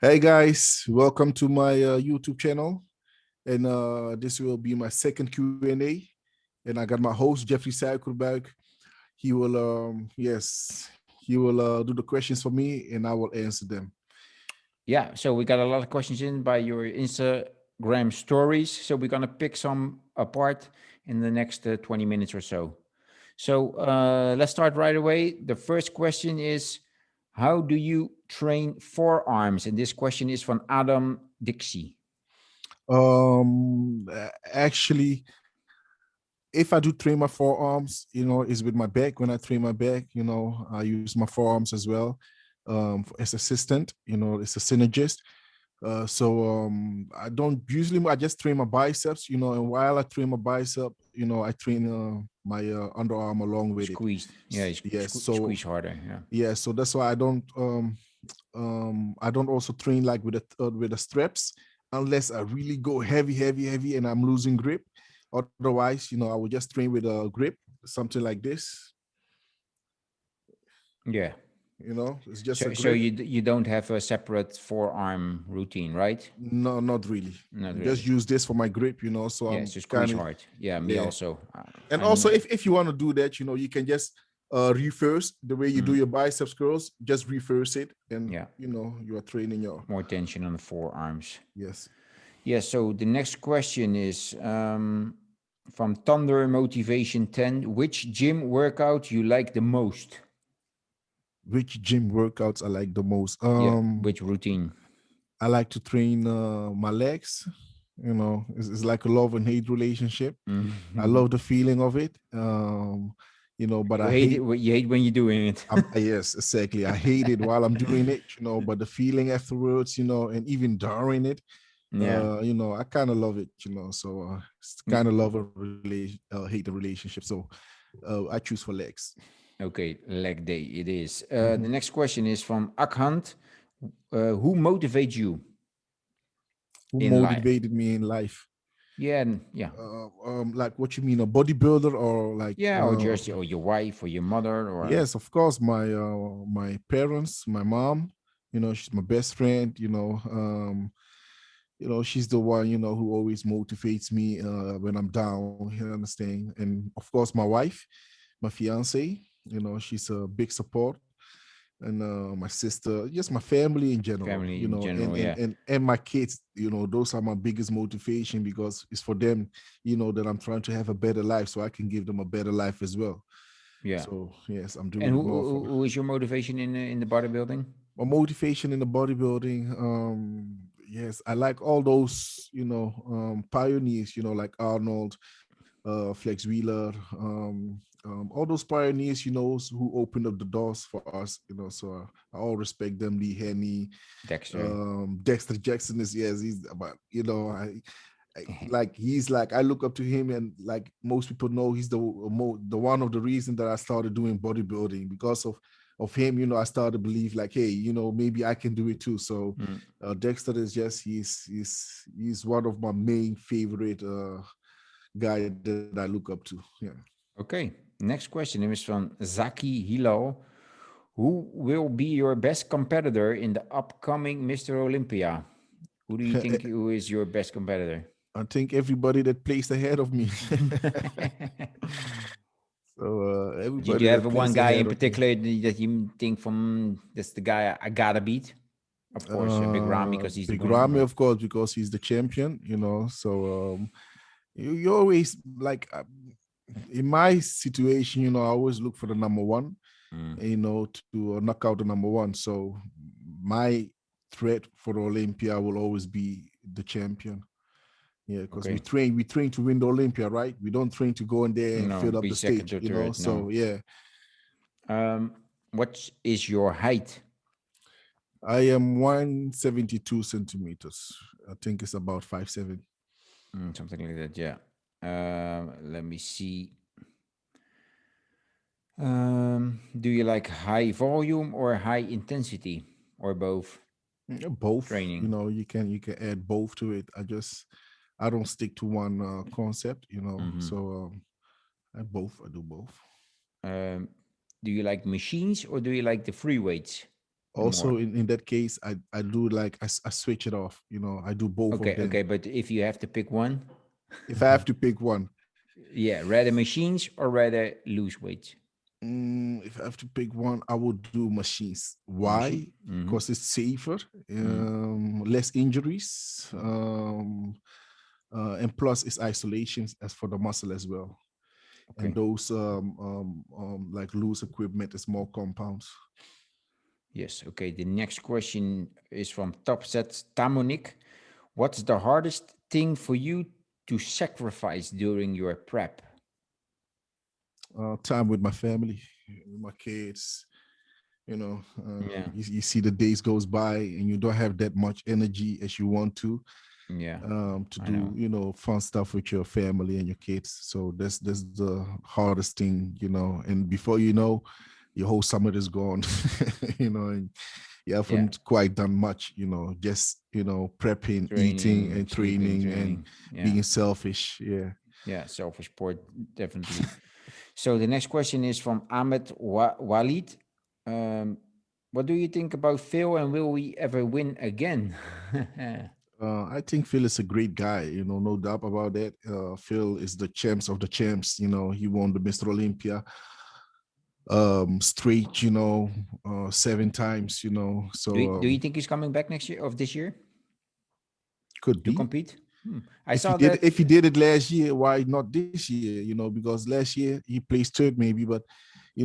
Hey guys, welcome to my YouTube channel, and this will be my second Q&A. And I got my host Jeffrey Saratkumar. He will, he will do the questions for me, and I will answer them. Yeah, so we got a lot of questions in by your Instagram stories. So we're going to pick some apart in the next 20 minutes or so. So let's start right away. The first question is, how do you train forearms? And this question is from Adam Dixie. Actually, if I do train my forearms, is with my back. When I train my back, I use my forearms as well, as assistant. It's a synergist. I don't usually, I just train my biceps, and while I train my bicep, I train my underarm along with it. Squeeze. Yeah, Yes. squeeze harder. Yeah. Yeah, so that's why I don't also train like with the straps unless I really go heavy, and I'm losing grip. Otherwise, I will just train with a grip, something like this. Yeah. It's just a So grip. you don't have a separate forearm routine, right? No, not really. Not Just really. use this for my grip, so Yeah, I'm so squeeze kind of, hard. Yeah, me yeah. also. And I'm also, if you want to do that, you can just reverse the way you do your biceps curls. Just reverse it, and yeah, you are training your. more tension on the forearms. Yes. Yeah, so the next question is from Thunder Motivation 10. Which gym workout you like the most? Which gym workouts I like the most? Yeah, which routine? I like to train my legs. It's like a love and hate relationship. I Mhm. love the feeling of it. But You I hate it. hate. You hate when you're doing it. Yes, exactly. I hate it while I'm doing it. But the feeling afterwards, and even during it, Yeah. I kind of love it. So it's kind of love and hate the relationship. So I choose for legs. Okay, leg day it is. Mhm. The next question is from Akhand. Who motivates you Who in life? motivated me in life? Yeah, yeah. Like what you mean, a bodybuilder or like? Yeah, or just or your wife or your mother or Yes, of course. My parents, my mom. She's my best friend. She's the one who always motivates me when I'm down. You understand? And of course, my wife, my fiance. She's a big support, and my sister, just my family in general. family in And general. and Yeah, and and my kids. Those are my biggest motivation because it's for them. That I'm trying to have a better life, so I can give them a better life as well. yeah. So yes, I'm And doing it more for who is your motivation in the bodybuilding? my motivation in the bodybuilding. Yes, I like all those pioneers. Like Arnold, Flex Wheeler, all those pioneers. Who opened up the doors for us. So I all respect them. Lee Henny, Dexter. Dexter Jackson is, yes, he's about like he's like, I look up to him, and like most people know, he's the one of the reason that I started doing bodybuilding. Because of him, I started to believe like, hey, maybe I can do it too. So Mm. Dexter is just, he's one of my main favorite guy that I look up to. Yeah. Okay. Next question is from Zaki Hilal. Who will be your best competitor in the upcoming Mr. Olympia? Who do you think who is your best competitor? I think everybody that placed ahead of me. So Did everybody you have that one placed guy in ahead of me. particular that you think from that's the guy I gotta beat? Of course, Big Ram because he's the Big winner. Ramy, of course, because he's the champion. So you always like, in my situation, I always look for the number one, Mm. to knock out the number one. So my threat for the Olympia will always be the champion. Yeah, because we Okay. train to win the Olympia, right? We don't train to go in there and No, fill up be the second stage, or third. No. So yeah, What is your height? I am 172 centimeters. I think it's about 5'7". Something like that. Yeah. Let me see. Do you like high volume or high intensity or both Yeah, both. training? You can add both to it. I don't stick to one concept. Hmm. So I do both. Um, do you like machines or do you like the free weights? Also, more? in that case, I do like I switch it off. I do both of Okay, them. okay, but if you have to pick one, If I have to pick one, yeah, rather machines or rather lose weight? if I have to pick one, I would do machines. Why? Machine. Mm-hmm. Because it's safer, Mm. less injuries, and plus it's isolation as for the muscle as well. And Okay. those like loose equipment is more compounds. Yes. Okay. The next question is from Topset Tamonik. What's the hardest thing for you to sacrifice during your prep? Time with my family, with my kids. Yeah. You see the days goes by and you don't have that much energy as you want Yeah. to I know. do fun stuff with your family and your kids. So that's the hardest thing, and before you know, your whole summer is gone. And you Yeah. haven't quite done much, just prepping, eating Training, and sleeping, training and training. Yeah. being selfish. Yeah. Yeah. Selfish sport, definitely. So the next question is from Ahmed Walid. Um, what do you think about Phil and will we ever win again? I think Phil is a great guy, no doubt about that. Phil is the champs of the champs. He won the Mr. Olympia straight, 7 times, Do so you think he's coming back next year of this year could to be. compete? I If he saw did that. if he did it last year, why not this year? Because last year he placed third maybe, but he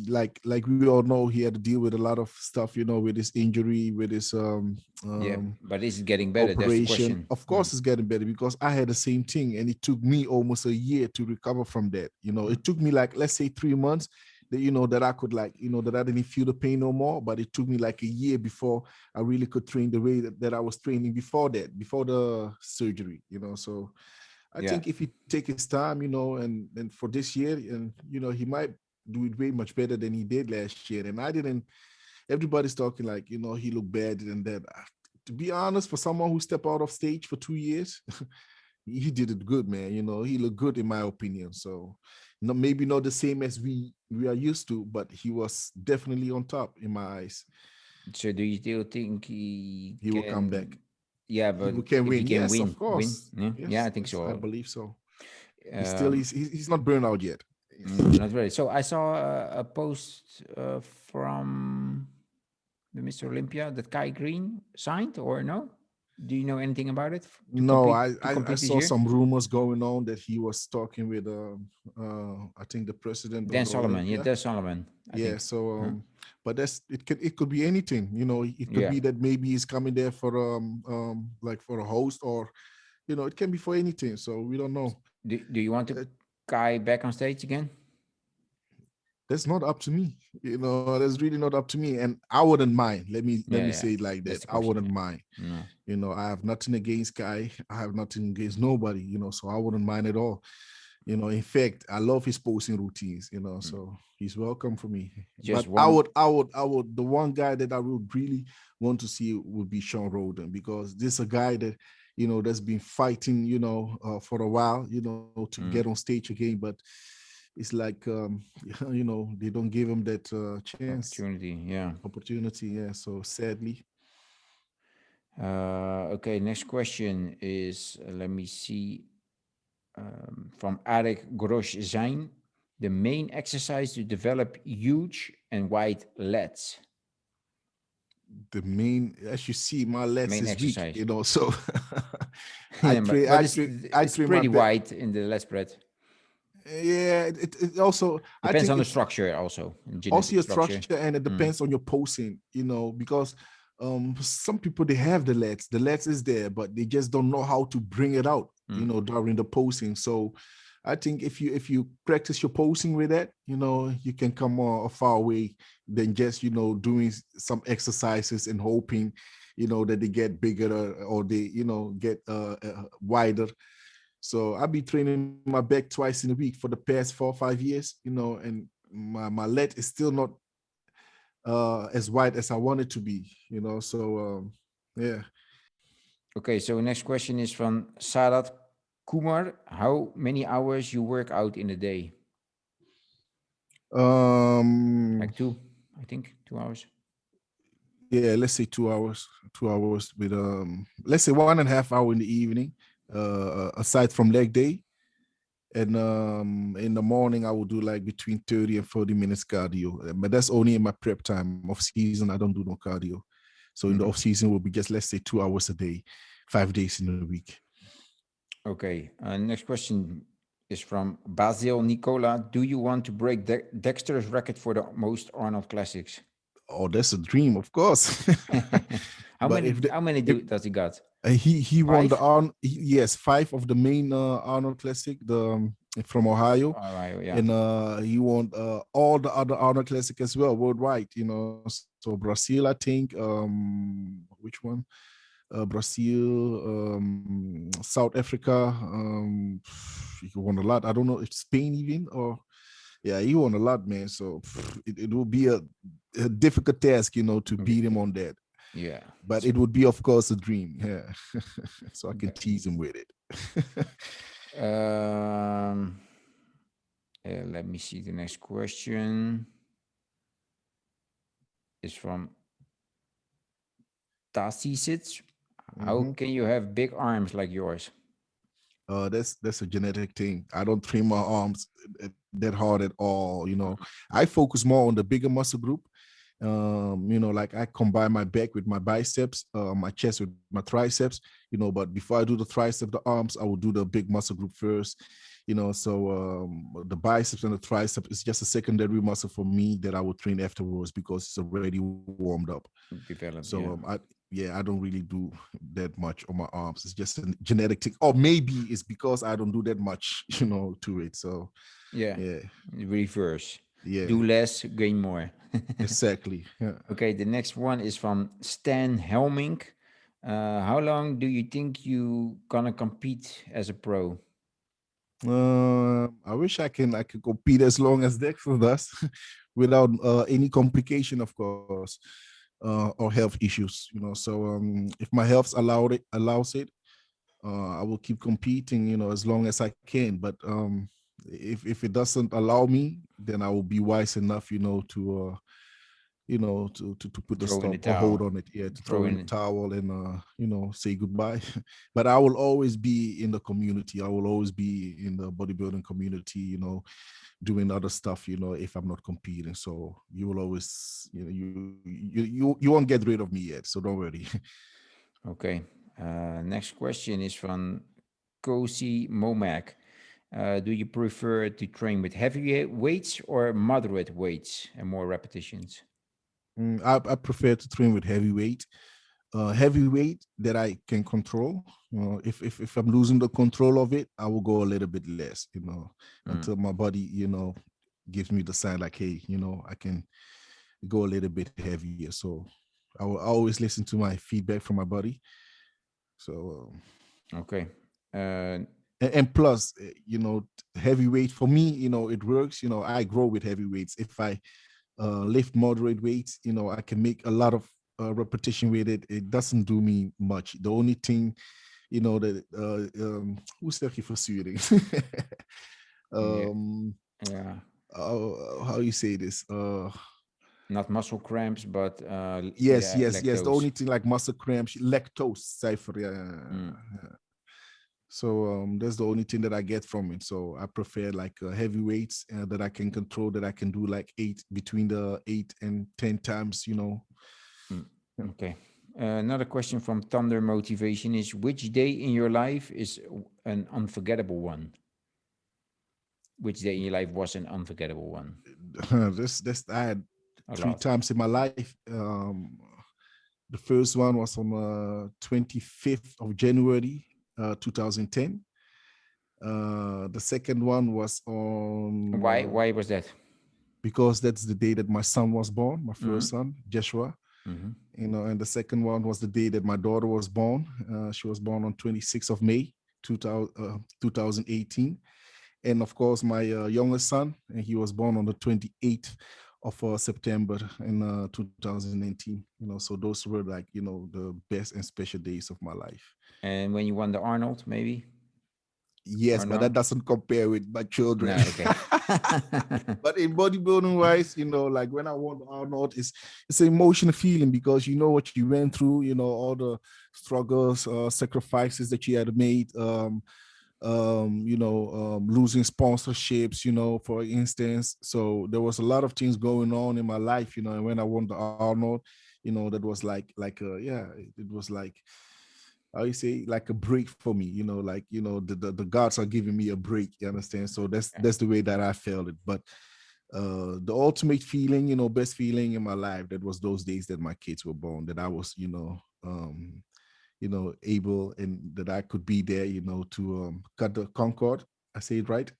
like we all know he had to deal with a lot of stuff, with his injury, with his Yeah, but is it getting better? That's the operation. question. Of course it's getting better because I had the same thing and it took me almost a year to recover from that. It took me like, let's say, 3 months that that I could like, that I didn't feel the pain no more, but it took me like a year before I really could train the way that I was training before that, before the surgery. So I Yeah. think if he take his time, and for this year, and he might do it way much better than he did last year. And I didn't. Everybody's talking like he looked bad and that. To be honest, for someone who stepped out of stage for 2 years, he did it good, man. He looked good in my opinion. So, maybe not the same as we are used to, but he was definitely on top in my eyes. So do you still think he He will come can? back. Yeah, He but can if he win. can Yes, of win, course. yeah, yeah, I Yes, think yes, I so. believe so. He's still Um, he's not burned out yet. not really. So I saw a post from the Mr. Olympia that Kai Greene signed, or no? Do you know anything about it No, to I compete this saw year? some rumors going on that he was talking with I think the president of Dan the Solomon, yeah, Olympia. Dan Solomon, I Yeah, think. so Huh? but it could be anything. It could Yeah. be that maybe he's coming there for like for a host, or it can be for anything. So we don't know. Do you want to Uh, Kai back on stage again? that's not up to me. That's really not up to me, and I wouldn't mind. Let Yeah, me yeah. say it like That's that. the I question. wouldn't Yeah. mind. No. I have nothing against Guy. I have nothing against nobody. So I wouldn't mind at all. In fact, I love his posing routines. So he's welcome for me. Just But I one. would, I would, I would. The one guy that I would really want to see would be Sean Roden, because this is a guy that that's been fighting for a while to get on Mm, stage again, but it's like they don't give him that chance, opportunity. Yeah. opportunity. Yeah. So sadly. Okay. Next question is let me see from Arek Grosh Zijn. The main exercise to develop huge and wide lats. The main, as you see, my lats Main is weak, exercise. so I Yeah, train, but I train, I it's train my pretty best. wide in the lat spread. Yeah, it also, I Depends think on the it's structure also, also genetic your structure. structure, and it Mm, depends on your posing, because some people, they have the lats is there, but they just don't know how to bring it out, mm. during the posing. So I think if you practice your posing with that, you can come a far way than just doing some exercises and hoping that they get bigger, or they get wider. So I'll be training my back twice in a week for the past 4 or 5 years, and my leg is still not as wide as I want it to be, So yeah. Okay, so next question is from Sarat Kumar. How many hours you work out in a day? Um, Like two, I think, 2 hours. Yeah, let's say 2 hours, 2 hours with let's say 1.5 hour in the evening, aside from leg day. And in the morning I will do like between 30 and 40 minutes cardio. But that's only in my prep time. Off season, I don't do no cardio. So in the off Mhm. season will be just, let's say, 2 hours a day, 5 days in a week. Okay. Next question is from Bazil Nicola. Do you want to break Dexter's record for the most Arnold Classics? Oh, that's a dream, of course. How But many? How many if does he got? he won the Five. yes, 5 of the main Arnold Classic, the from Ohio. All right. Yeah. And he won all the other Arnold Classic as well worldwide. So Brazil, I think. Which one? Brazil, South Africa. He won a lot. I don't know if Spain even, or yeah, he won a lot, man. So it will be a difficult task, to beat him on that. Yeah. But it would be, of course, a dream. Yeah, so I can Okay. tease him with it. Um. Let me see. The next question is from Tasisic. How Mhm. can you have big arms like yours? That's a genetic thing. I don't train my arms that hard at all. I focus more on the bigger muscle group. Like I combine my back with my biceps, my chest with my triceps. But before I do the tricep, the arms, I will do the big muscle group first. So the biceps and the tricep is just a secondary muscle for me that I will train afterwards because it's already warmed up. Developed. So Yeah. I don't really do that much on my arms. It's just a genetic thing, or maybe it's because I don't do that much, to it. So Yeah. yeah, Reverse. yeah, Do less, gain more. exactly. Yeah. Okay, the next one is from Stan Helming. How long do you think you gonna compete as a pro? I wish I could compete as long as Dexter does, without any complication, of course, or health issues. So if my health allows it, I will keep competing, as long as I can. But if it doesn't allow me, then I will be wise enough, to put a Throw in stop the or hold towel. on it, yeah, to Throw throw in the in. towel and say goodbye. But I will always be in the community. I will always be in the bodybuilding community, doing other stuff, if I'm not competing. So you will always, you won't get rid of me yet. So don't worry. Okay. Next question is from Kosi Momac. Do you prefer to train with heavy weights or moderate weights and more repetitions? I prefer to train with heavyweight. Heavyweight that I can control. If I'm losing the control of it, I will go a little bit less, Mm. until my body, gives me the sign like, hey, I can go a little bit heavier. So I will always listen to my feedback from my body. So Okay. Uh, and plus, heavyweight for me, it works. I grow with heavyweights. If I lift moderate weights, I can make a lot of repetition with it. It doesn't do me much. The only thing, that hoe zeg je verzuring? yeah. um, Yeah. how you say this? Not muscle cramps, but Yes, yeah, yes, yes. The lactose. only thing like muscle cramps, lactose, cipher. Mm. Yeah. So that's the only thing that I get from it. So I prefer like heavy weights that I can control, that I can do like between the 8 and 10 times. Mm. Yeah. Okay. Another question from Thunder Motivation is: which day in your life is an unforgettable one? Which day in your life was an unforgettable one? This I had A three lot. times in my life. The first one was on 25th of January, 2010. The second one was on Why? Why was that? because that's the day that my son was born, my Mm-hmm. first son, Joshua. Mm-hmm. And the second one was the day that my daughter was born. She was born on 26th of May, 2018. And of course, my youngest son, and he was born on the 28th of September in 2019. So those were like, the best and special days of my life. And when you won the Arnold, maybe? Yes, or but that no? doesn't compare with my children. No, okay. But in bodybuilding wise, like when I won the Arnold, it's an emotional feeling because you know what you went through, all the struggles, sacrifices that you had made, losing sponsorships, for instance. So there was a lot of things going on in my life, and when I won the Arnold, that was it was like, how you say, like a break for me, like, the gods are giving me a break, you understand? So that's Yeah. that's the way that I felt it. But the ultimate feeling, best feeling in my life, that was those days that my kids were born, that I was, able, and that I could be there, to cut the Concord. I say it right?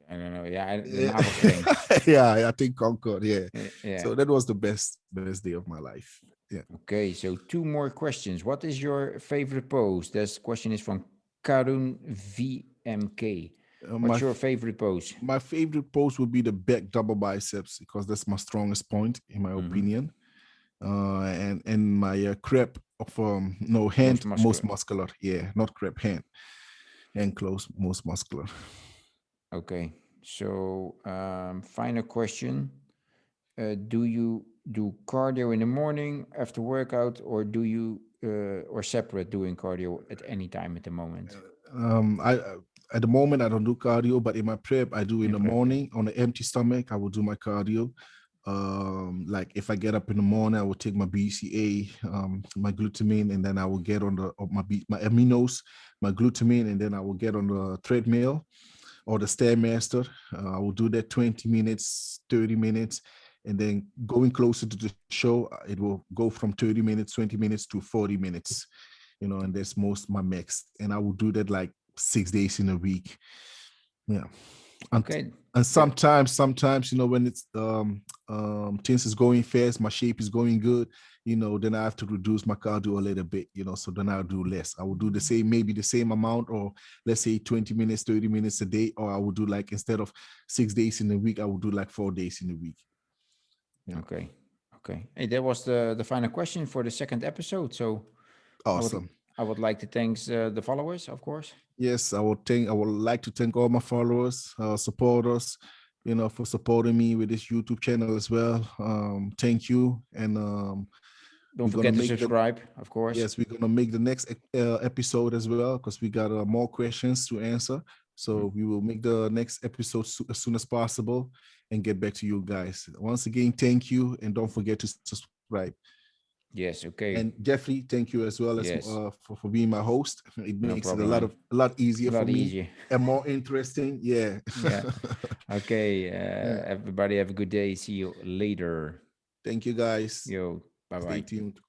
I don't know. Yeah, the Yeah. navelstring. Yeah, I think Concord, yeah. Yeah. So that was the best day of my life. Yeah. Okay, so two more questions. What is your favorite pose? This question is from Karun VMK. Uh, my What's your f- favorite pose? my favorite pose would be the back double biceps, because that's my strongest point, in my Hmm. opinion. And my crep of no, Most hand most muscular. muscular. Yeah, not crep, hand close, most muscular. Okay, so final question. Do you do cardio in the morning after workout, or do you or separate doing cardio at any time at the moment? I At the moment I don't do cardio, but in my prep I do in In the prep, yeah. morning on an empty stomach. I will do my cardio. Like if I get up in the morning, I will take my BCA, my glutamine, and then I will get on my aminos, my glutamine, and then I will get on the treadmill or the stairmaster. I will do that 20 minutes, 30 minutes, and then going closer to the show, it will go from 30 minutes, 20 minutes to 40 minutes, and that's most my max. And I will do that like 6 days in a week. Yeah. And, Okay, and that sometimes, when it's things is going fast, my shape is going good, then I have to reduce my cardio a little bit, so then I'll do less. I will do the same, maybe the same amount, or let's say 20 minutes, 30 minutes a day, or I will do, like, instead of 6 days in a week, I will do like 4 days in a week. Yeah. okay. Okay. Hey, that was the final question for the second episode. So I would Awesome. I would like to thank the followers, of course. Yes, I would like to thank all my followers, supporters, for supporting me with this YouTube channel as well. Thank you. And Don't we're gonna forget to make the subscribe, of course. yes, we're gonna make the next episode as well, because we got more questions to answer. So Mhm. we will make the next episode as soon as possible and get back to you guys. Once again, thank you, and don't forget to subscribe. Yes. And Okay. Jeffrey, thank you as well as Yes. for being my host. It No makes it problem, man. a lot easier A for lot me easier. and more interesting. Yeah. Yeah. Okay. Yeah. Everybody have a good day. See you later. Thank you guys. Yo. Bye Stay bye. tuned.